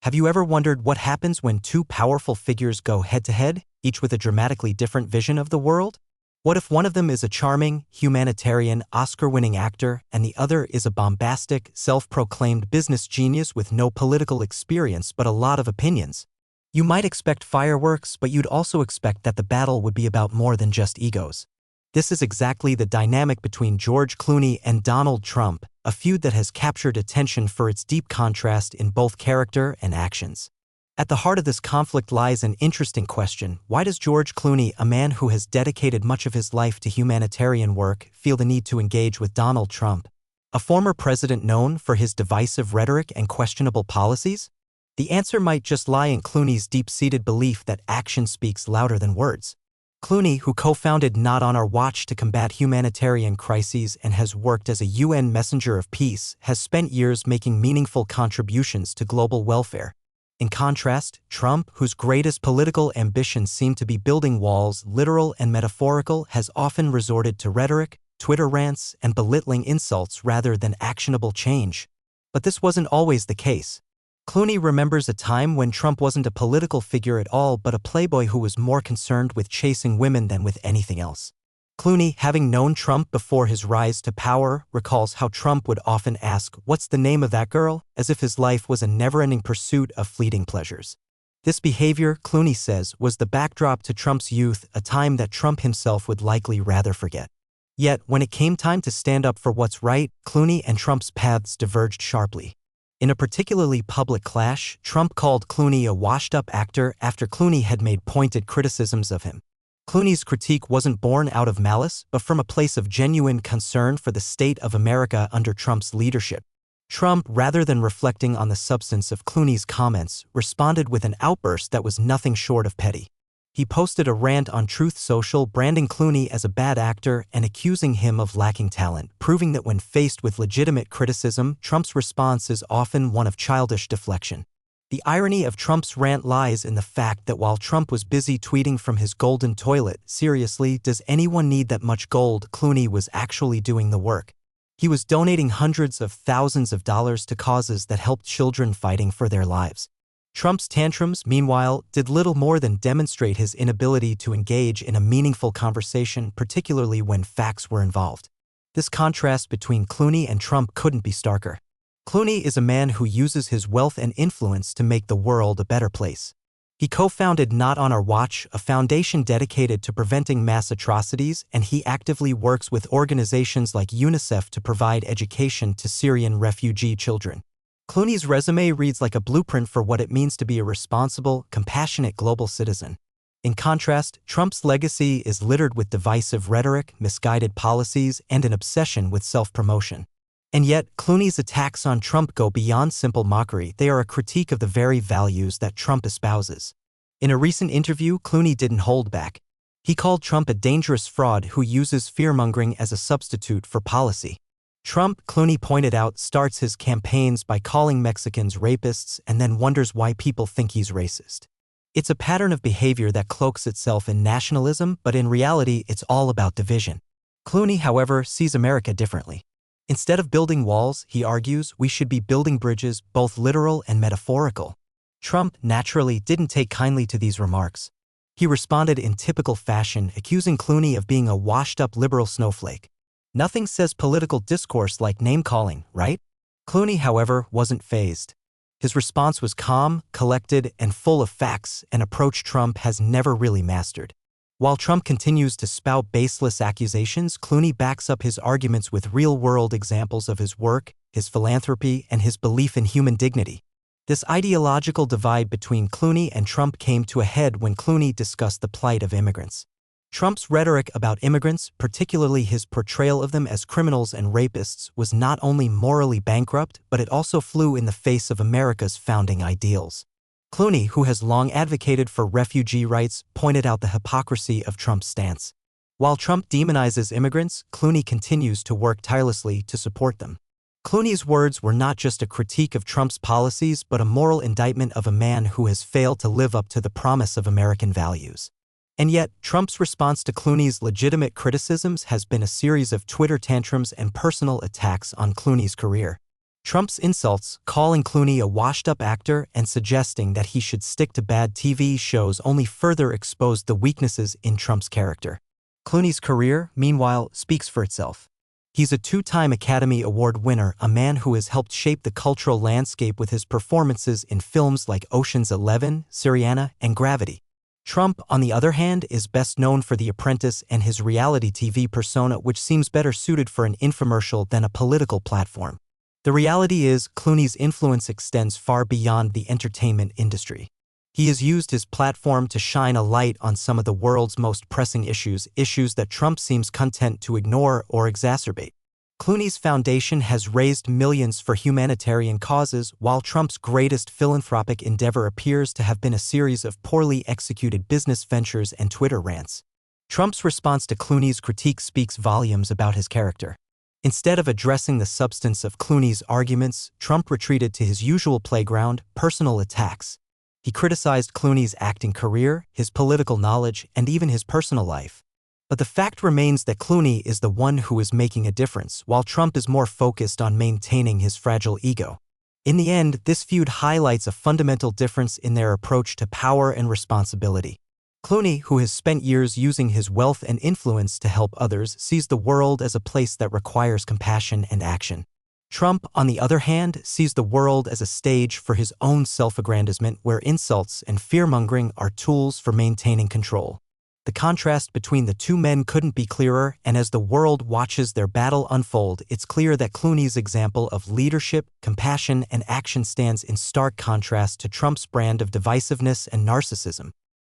Have you ever wondered what happens when two powerful figures go head-to-head, each with a dramatically different vision of the world? What if one of them is a charming, humanitarian, Oscar-winning actor, and the other is a bombastic, self-proclaimed business genius with no political experience but a lot of opinions? You might expect fireworks, but you'd also expect that the battle would be about more than just egos. This is exactly the dynamic between George Clooney and Donald Trump, a feud that has captured attention for its deep contrast in both character and actions. At the heart of this conflict lies an interesting question: why does George Clooney, a man who has dedicated much of his life to humanitarian work, feel the need to engage with Donald Trump, a former president known for his divisive rhetoric and questionable policies? The answer might just lie in Clooney's deep-seated belief that action speaks louder than words. Clooney, who co-founded Not On Our Watch to combat humanitarian crises and has worked as a UN messenger of peace, has spent years making meaningful contributions to global welfare. In contrast, Trump, whose greatest political ambitions seem to be building walls, literal and metaphorical, has often resorted to rhetoric, Twitter rants, and belittling insults rather than actionable change. But this wasn't always the case. Clooney remembers a time when Trump wasn't a political figure at all but a playboy who was more concerned with chasing women than with anything else. Clooney, having known Trump before his rise to power, recalls how Trump would often ask, "What's the name of that girl?" as if his life was a never-ending pursuit of fleeting pleasures. This behavior, Clooney says, was the backdrop to Trump's youth, a time that Trump himself would likely rather forget. Yet, when it came time to stand up for what's right, Clooney and Trump's paths diverged sharply. In a particularly public clash, Trump called Clooney a washed-up actor after Clooney had made pointed criticisms of him. Clooney's critique wasn't born out of malice, but from a place of genuine concern for the state of America under Trump's leadership. Trump, rather than reflecting on the substance of Clooney's comments, responded with an outburst that was nothing short of petty. He posted a rant on Truth Social branding Clooney as a bad actor and accusing him of lacking talent, proving that when faced with legitimate criticism, Trump's response is often one of childish deflection. The irony of Trump's rant lies in the fact that while Trump was busy tweeting from his golden toilet, seriously, does anyone need that much gold? Clooney was actually doing the work. He was donating hundreds of thousands of dollars to causes that helped children fighting for their lives. Trump's tantrums, meanwhile, did little more than demonstrate his inability to engage in a meaningful conversation, particularly when facts were involved. This contrast between Clooney and Trump couldn't be starker. Clooney is a man who uses his wealth and influence to make the world a better place. He co-founded Not On Our Watch, a foundation dedicated to preventing mass atrocities, and he actively works with organizations like UNICEF to provide education to Syrian refugee children. Clooney's resume reads like a blueprint for what it means to be a responsible, compassionate global citizen. In contrast, Trump's legacy is littered with divisive rhetoric, misguided policies, and an obsession with self-promotion. And yet, Clooney's attacks on Trump go beyond simple mockery. They are a critique of the very values that Trump espouses. In a recent interview, Clooney didn't hold back. He called Trump a dangerous fraud who uses fear-mongering as a substitute for policy. Trump, Clooney pointed out, starts his campaigns by calling Mexicans rapists and then wonders why people think he's racist. It's a pattern of behavior that cloaks itself in nationalism, but in reality, it's all about division. Clooney, however, sees America differently. Instead of building walls, he argues, we should be building bridges, both literal and metaphorical. Trump, naturally, didn't take kindly to these remarks. He responded in typical fashion, accusing Clooney of being a washed-up liberal snowflake. Nothing says political discourse like name-calling, right? Clooney, however, wasn't fazed. His response was calm, collected, and full of facts, an approach Trump has never really mastered. While Trump continues to spout baseless accusations, Clooney backs up his arguments with real-world examples of his work, his philanthropy, and his belief in human dignity. This ideological divide between Clooney and Trump came to a head when Clooney discussed the plight of immigrants. Trump's rhetoric about immigrants, particularly his portrayal of them as criminals and rapists, was not only morally bankrupt, but it also flew in the face of America's founding ideals. Clooney, who has long advocated for refugee rights, pointed out the hypocrisy of Trump's stance. While Trump demonizes immigrants, Clooney continues to work tirelessly to support them. Clooney's words were not just a critique of Trump's policies, but a moral indictment of a man who has failed to live up to the promise of American values. And yet, Trump's response to Clooney's legitimate criticisms has been a series of Twitter tantrums and personal attacks on Clooney's career. Trump's insults, calling Clooney a washed-up actor and suggesting that he should stick to bad TV shows, only further exposed the weaknesses in Trump's character. Clooney's career, meanwhile, speaks for itself. He's a two-time Academy Award winner, a man who has helped shape the cultural landscape with his performances in films like Ocean's 11, Syriana, and Gravity. Trump, on the other hand, is best known for The Apprentice and his reality TV persona, which seems better suited for an infomercial than a political platform. The reality is, Clooney's influence extends far beyond the entertainment industry. He has used his platform to shine a light on some of the world's most pressing issues that Trump seems content to ignore or exacerbate. Clooney's foundation has raised millions for humanitarian causes, while Trump's greatest philanthropic endeavor appears to have been a series of poorly executed business ventures and Twitter rants. Trump's response to Clooney's critique speaks volumes about his character. Instead of addressing the substance of Clooney's arguments, Trump retreated to his usual playground, personal attacks. He criticized Clooney's acting career, his political knowledge, and even his personal life. But the fact remains that Clooney is the one who is making a difference, while Trump is more focused on maintaining his fragile ego. In the end, this feud highlights a fundamental difference in their approach to power and responsibility. Clooney, who has spent years using his wealth and influence to help others, sees the world as a place that requires compassion and action. Trump, on the other hand, sees the world as a stage for his own self-aggrandizement, where insults and fear-mongering are tools for maintaining control. The contrast between the two men couldn't be clearer, and as the world watches their battle unfold, it's clear that Clooney's example of leadership, compassion, and action stands in stark contrast to Trump's brand of divisiveness and narcissism.